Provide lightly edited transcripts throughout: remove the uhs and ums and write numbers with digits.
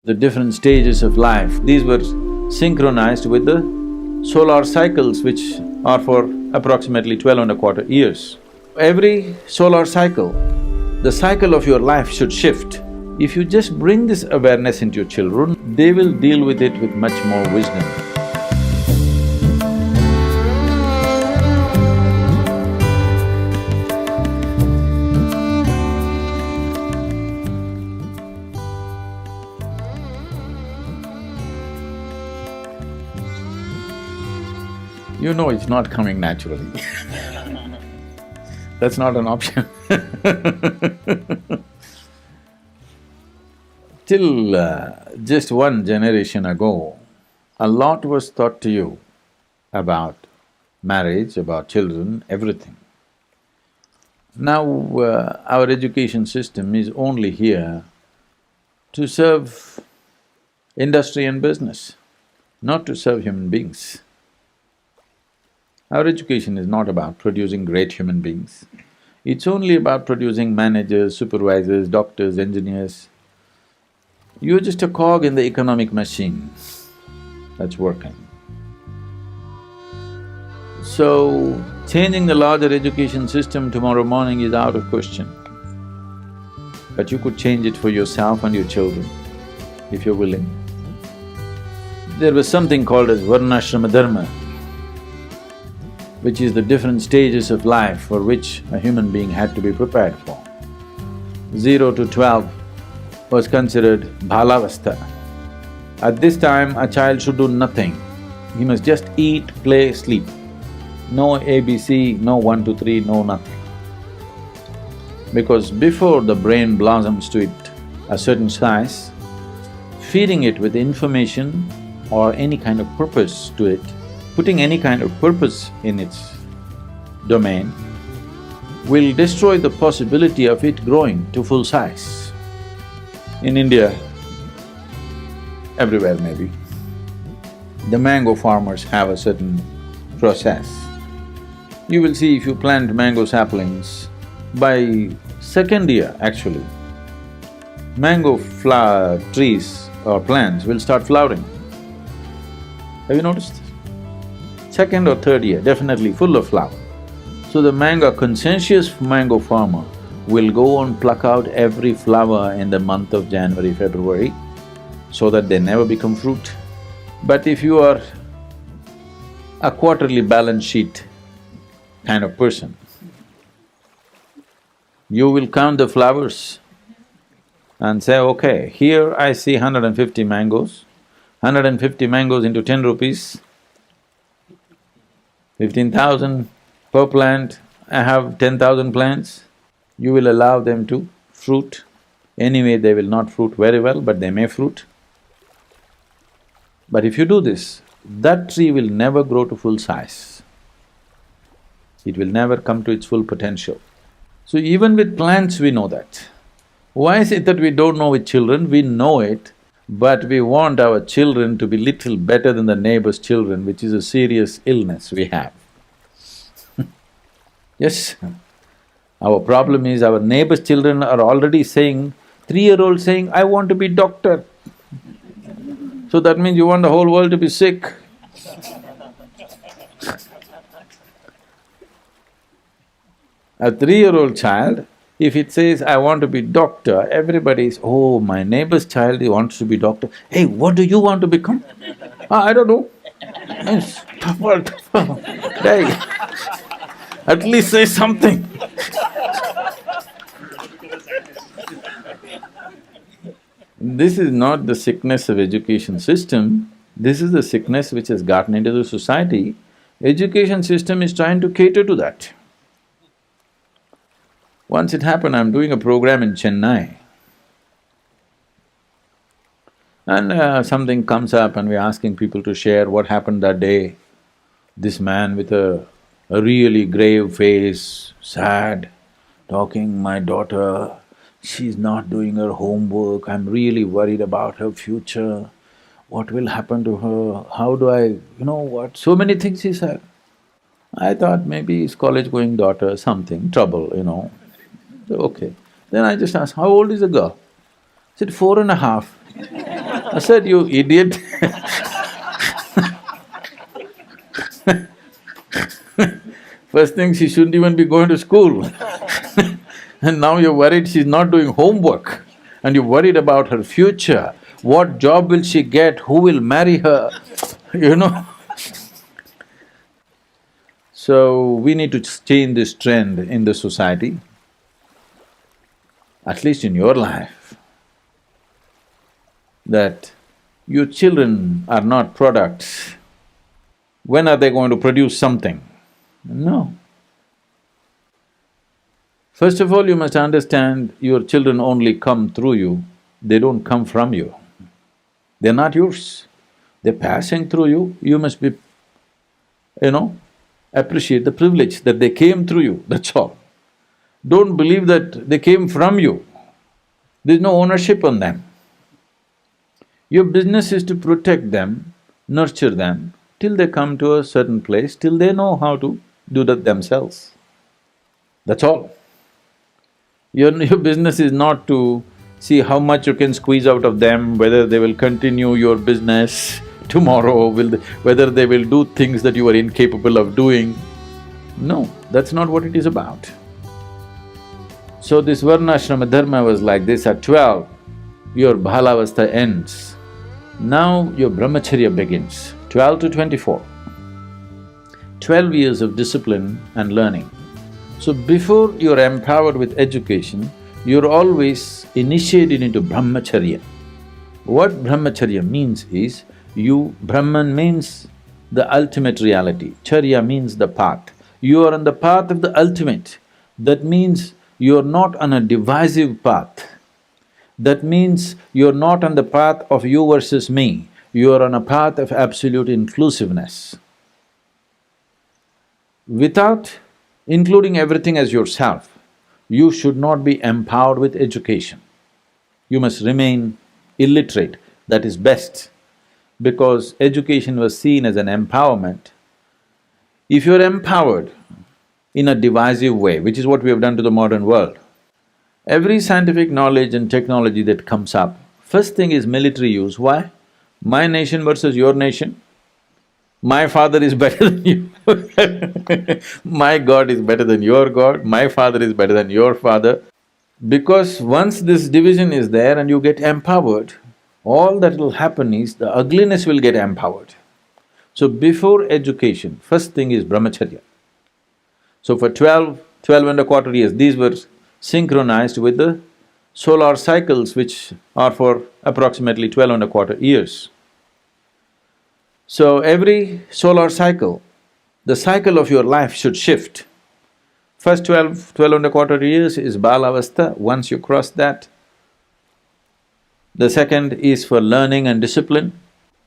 the different stages of life, these were synchronized with the solar cycles which are for approximately 12 and a quarter years. Every solar cycle, the cycle of your life should shift. If you just bring this awareness into your children, they will deal with it with much more wisdom. You know it's not coming naturally. That's not an option. Till just one generation ago, a lot was taught to you about marriage, about children, everything. Now, our education system is only here to serve industry and business, not to serve human beings. Our education is not about producing great human beings. It's only about producing managers, supervisors, doctors, engineers. You're just a cog in the economic machine that's working. So, changing the larger education system tomorrow morning is out of question. But you could change it for yourself and your children, if you're willing. There was something called as varnashrama dharma, which is the different stages of life for which a human being had to be prepared for. 0 to 12 was considered bhalavastha. At this time, a child should do nothing. He must just eat, play, sleep. No ABC, no 1, 2, 3, no nothing. Because before the brain blossoms to it a certain size, feeding it with information or any kind of purpose to it, putting any kind of purpose in its domain, will destroy the possibility of it growing to full size. In India, everywhere maybe, the mango farmers have a certain process. You will see if you plant mango saplings, by second year actually, mango flower trees or plants will start flowering. Have you noticed? Second or third year, definitely full of flower. So the conscientious mango farmer will go and pluck out every flower in the month of January, February, so that they never become fruit. But if you are a quarterly balance sheet kind of person, you will count the flowers and say, okay, here I see 150 mangoes, 150 mangoes into 10 rupees, 15,000 per plant, I have 10,000 plants, you will allow them to fruit. Anyway, they will not fruit very well, but they may fruit. But if you do this, that tree will never grow to full size. It will never come to its full potential. So even with plants we know that. Why is it that we don't know with children? We know it, but we want our children to be little better than the neighbor's children, which is a serious illness we have. Yes, our problem is our neighbor's children are already saying, 3-year-old saying, I want to be doctor. So that means you want the whole world to be sick. A 3-year-old child, if it says, I want to be doctor, everybody is, oh, my neighbor's child, he wants to be doctor. Hey, what do you want to become? I don't know. Yes, tougher. Hey, at least say something. This is not the sickness of education system, this is the sickness which has gotten into the society. Education system is trying to cater to that. Once it happened, I'm doing a program in Chennai, and something comes up and we're asking people to share what happened that day. This man with a really grave face, sad, talking, my daughter, she's not doing her homework, I'm really worried about her future, what will happen to her, how do I… you know what, so many things he said. I thought maybe his college-going daughter, something, trouble, you know. So, okay. Then I just asked, how old is the girl? I said, 4.5. I said, you idiot. First thing, she shouldn't even be going to school. And now you're worried she's not doing homework, and you're worried about her future. What job will she get? Who will marry her? You know? So, we need to change this trend in the society, at least in your life, that your children are not products. When are they going to produce something? No. First of all, you must understand your children only come through you, they don't come from you. They're not yours. They're passing through you, you must be, appreciate the privilege that they came through you, that's all. Don't believe that they came from you. There's no ownership on them. Your business is to protect them, nurture them, till they come to a certain place, till they know how to do that themselves. That's all. Your business is not to see how much you can squeeze out of them, whether they will continue your business tomorrow, whether they will do things that you are incapable of doing. No, that's not what it is about. So this varnashrama dharma was like this: at 12, your balavastha ends. Now your brahmacharya begins, 12 to 24. 12 years of discipline and learning. So before you're empowered with education, you're always initiated into brahmacharya. What brahmacharya means is, Brahman means the ultimate reality, charya means the path. You are on the path of the ultimate. That means you're not on a divisive path. That means you're not on the path of you versus me, you are on a path of absolute inclusiveness. Without including everything as yourself, you should not be empowered with education. You must remain illiterate, that is best, because education was seen as an empowerment. If you're empowered in a divisive way, which is what we have done to the modern world, every scientific knowledge and technology that comes up, first thing is military use. Why? My nation versus your nation. My father is better than you my God is better than your God, my father is better than your father. Because once this division is there and you get empowered, all that will happen is the ugliness will get empowered. So before education, first thing is brahmacharya. So for 12 and a quarter years, these were synchronized with the solar cycles, which are for approximately 12 and a quarter years. So every solar cycle, the cycle of your life should shift. First 12 and a quarter years is balavastha. Once you cross that, the second is for learning and discipline.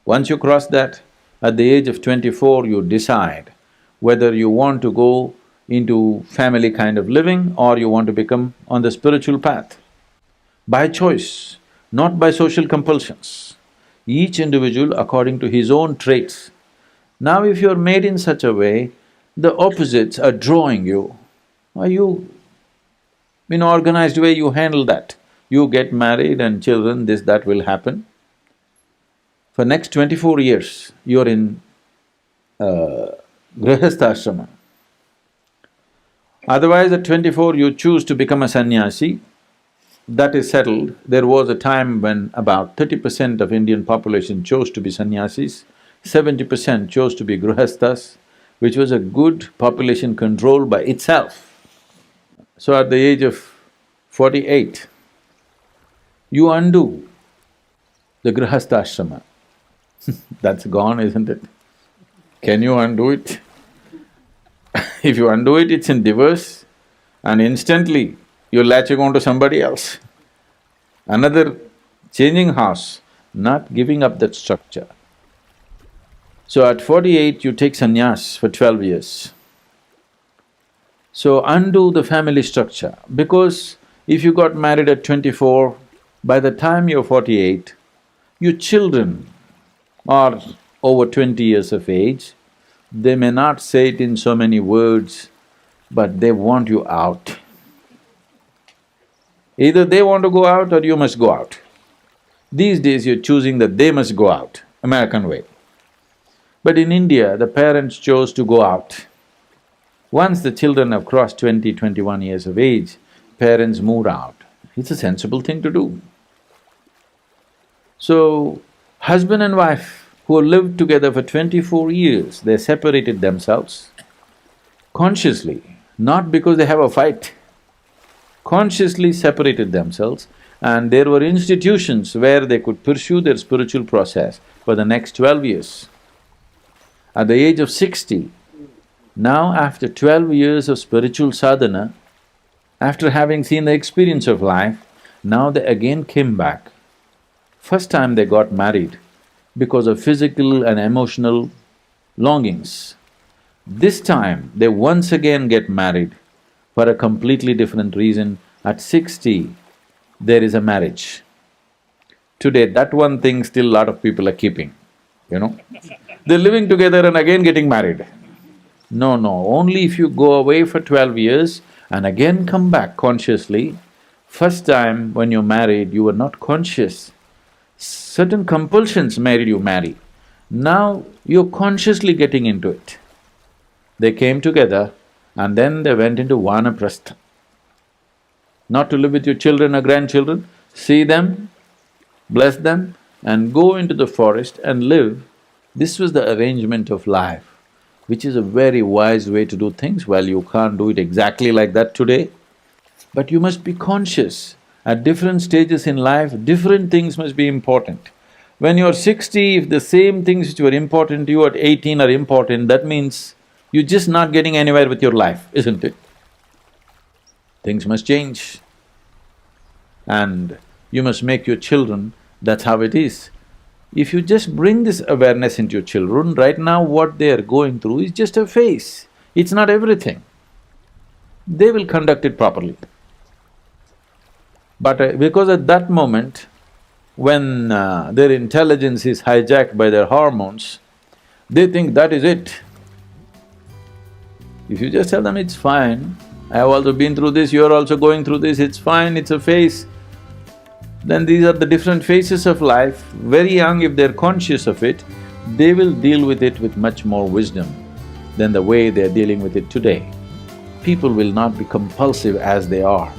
Once you cross that, at the age of 24, you decide whether you want to go into family kind of living or you want to become on the spiritual path. By choice, not by social compulsions. Each individual according to his own traits. Now if you're made in such a way, the opposites are drawing you. In organized way you handle that. You get married and children, this, that will happen. For next 24 years, you're in grihastha ashrama. Otherwise at 24 you choose to become a sannyasi, that is settled. There was a time when about 30% of Indian population chose to be sannyasis, 70% chose to be grihasthas, which was a good population control by itself. So at the age of 48, you undo the grihastha ashrama. That's gone, isn't it? Can you undo it? If you undo it, it's in divorce, and instantly you're latching on to somebody else. Another changing house, not giving up that structure. So at 48, you take sannyas for 12 years. So undo the family structure, because if you got married at 24, by the time you're 48, your children are over 20 years of age. They may not say it in so many words, but they want you out. Either they want to go out or you must go out. These days you're choosing that they must go out, American way. But in India, the parents chose to go out. Once the children have crossed 20, 21 years of age, parents moved out. It's a sensible thing to do. So, husband and wife who lived together for 24 years, they separated themselves consciously, not because they have a fight, consciously separated themselves, and there were institutions where they could pursue their spiritual process for the next 12 years. At the age of 60, now after 12 years of spiritual sadhana, after having seen the experience of life, now they again came back. First time they got married because of physical and emotional longings. This time they once again get married for a completely different reason. At 60, there is a marriage. Today, that one thing still lot of people are keeping, you know. They're living together and again getting married. No, only if you go away for 12 years and again come back consciously. First time when you married, you were not conscious. Certain compulsions made you marry. Now you're consciously getting into it. They came together and then they went into vanaprastha. Not to live with your children or grandchildren, see them, bless them and go into the forest and live. This was the arrangement of life, which is a very wise way to do things. Well, you can't do it exactly like that today, but you must be conscious. At different stages in life, different things must be important. When you're 60, if the same things which were important to you at 18 are important, that means you're just not getting anywhere with your life, isn't it? Things must change. And you must make your children, that's how it is. If you just bring this awareness into your children, right now what they are going through is just a phase, it's not everything. They will conduct it properly. But because at that moment, when their intelligence is hijacked by their hormones, they think that is it. If you just tell them, it's fine, I have also been through this, you're also going through this, it's fine, it's a phase, then these are the different phases of life. Very young, if they're conscious of it, they will deal with it with much more wisdom than the way they're dealing with it today. People will not be compulsive as they are.